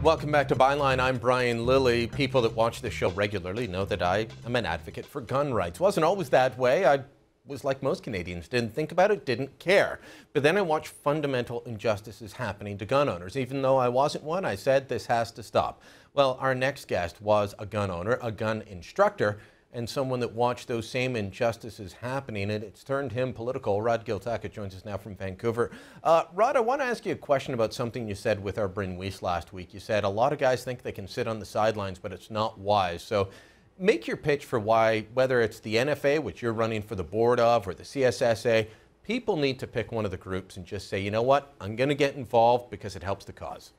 Welcome back to Byline. I'm Brian Lilly. People that watch this show regularly know that I am an advocate for gun rights. Wasn't always that way. I was like most Canadians, didn't think about it, didn't care. But then I watched fundamental injustices happening to gun owners. Even though I wasn't one, I said this has to stop. Well, our next guest was a gun owner, a gun instructor, and someone that watched those same injustices happening, and it's turned him political. Rod Giltaca joins us now from Vancouver. Rod, I want to ask you a question about something you said with our Bryn Weiss last week. You said a lot of guys think they can sit on the sidelines, but it's not wise. So make your pitch for why, whether it's the NFA, which you're running for the board of, or the CSSA, people need to pick one of the groups and just say, you know what, I'm going to get involved because it helps the cause.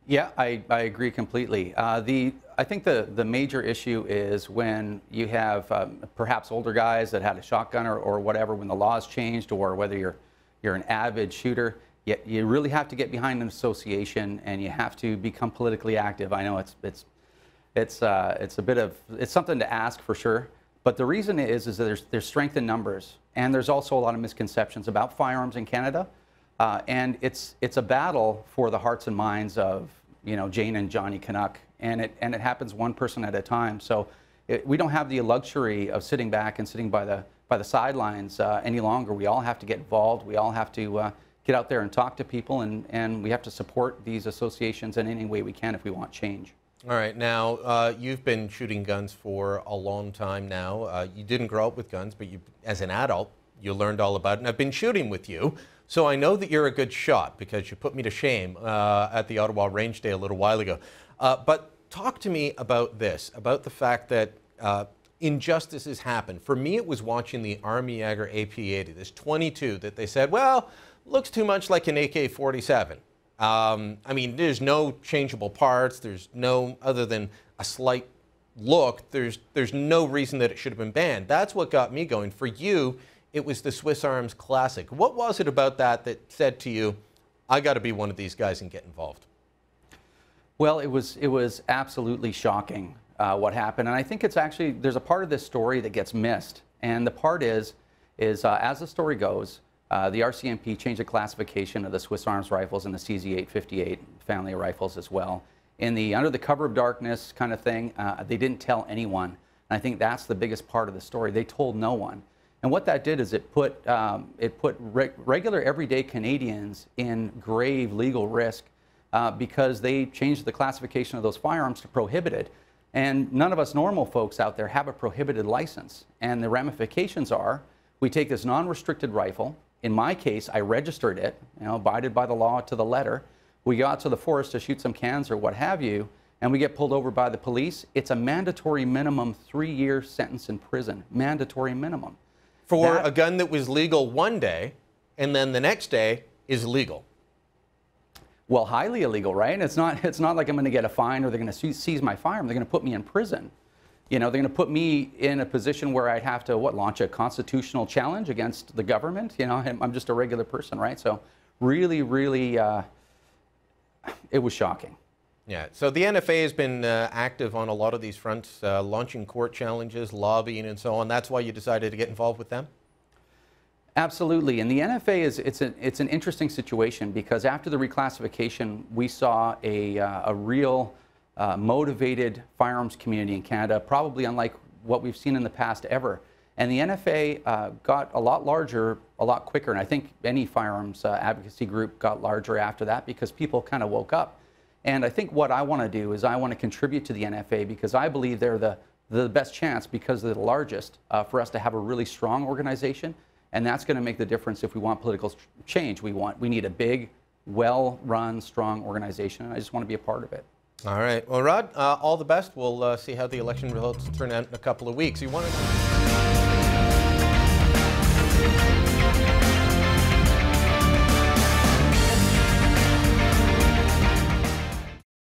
Yeah, I agree completely. I think the major issue is when you have perhaps older guys that had a shotgun or whatever when the laws changed, or whether you're an avid shooter. You really have to get behind an association and you have to become politically active. I know it's something to ask for sure, but the reason is that there's strength in numbers, and there's also a lot of misconceptions about firearms in Canada. And it's a battle for the hearts and minds of, you know, Jane and Johnny Canuck, and it happens one person at a time. So we don't have the luxury of sitting back and sitting by the sidelines any longer. We all have to get involved. We all have to get out there and talk to people, and we have to support these associations in any way we can if we want change. All right, now you've been shooting guns for a long time now. You didn't grow up with guns, but you, as an adult, you learned all about it, and I've been shooting with you. So I know that you're a good shot because you put me to shame at the Ottawa Range Day a little while ago. But talk to me about this, about the fact that injustices happen. For me, it was watching the Army Jagger AP-80, this 22 that they said, well, looks too much like an AK-47. I mean, there's no changeable parts. There's no, other than a slight look, there's no reason that it should have been banned. That's what got me going. For you, it was the Swiss Arms Classic. What was it about that that said to you, I got to be one of these guys and get involved? Well, it was absolutely shocking what happened, and I think it's actually, there's a part of this story that gets missed, and the part is as the story goes, the RCMP changed the classification of the Swiss Arms rifles and the CZ858 family of rifles as well. In the under the cover of darkness kind of thing, they didn't tell anyone, and I think that's the biggest part of the story. They told no one. And what that did is it put regular everyday Canadians in grave legal risk because they changed the classification of those firearms to prohibited. And none of us normal folks out there have a prohibited license. And the ramifications are, we take this non-restricted rifle. In my case, I registered it, you know, abided by the law to the letter. We go out to the forest to shoot some cans or what have you, and we get pulled over by the police. It's a mandatory minimum 3-year sentence in prison, mandatory minimum. For a gun that was legal one day, and then the next day is illegal. Well, highly illegal, right? It's not like I'm going to get a fine or they're going to seize my firearm. They're going to put me in prison. You know, they're going to put me in a position where I'd have to, launch a constitutional challenge against the government? You know, I'm just a regular person, right? So really, it was shocking. Yeah, so the NFA has been active on a lot of these fronts, launching court challenges, lobbying, and so on. That's why you decided to get involved with them? Absolutely, and the NFA it's an interesting situation because after the reclassification, we saw a real motivated firearms community in Canada, probably unlike what we've seen in the past ever. And the NFA got a lot larger, a lot quicker, and I think any firearms advocacy group got larger after that because people kind of woke up. And I think what I want to do is I want to contribute to the NFA because I believe they're the best chance, because they're the largest, for us to have a really strong organization. And that's going to make the difference if we want political change. We need a big, well-run, strong organization, and I just want to be a part of it. All right. Well, Rod, all the best. We'll see how the election results turn out in a couple of weeks. You want to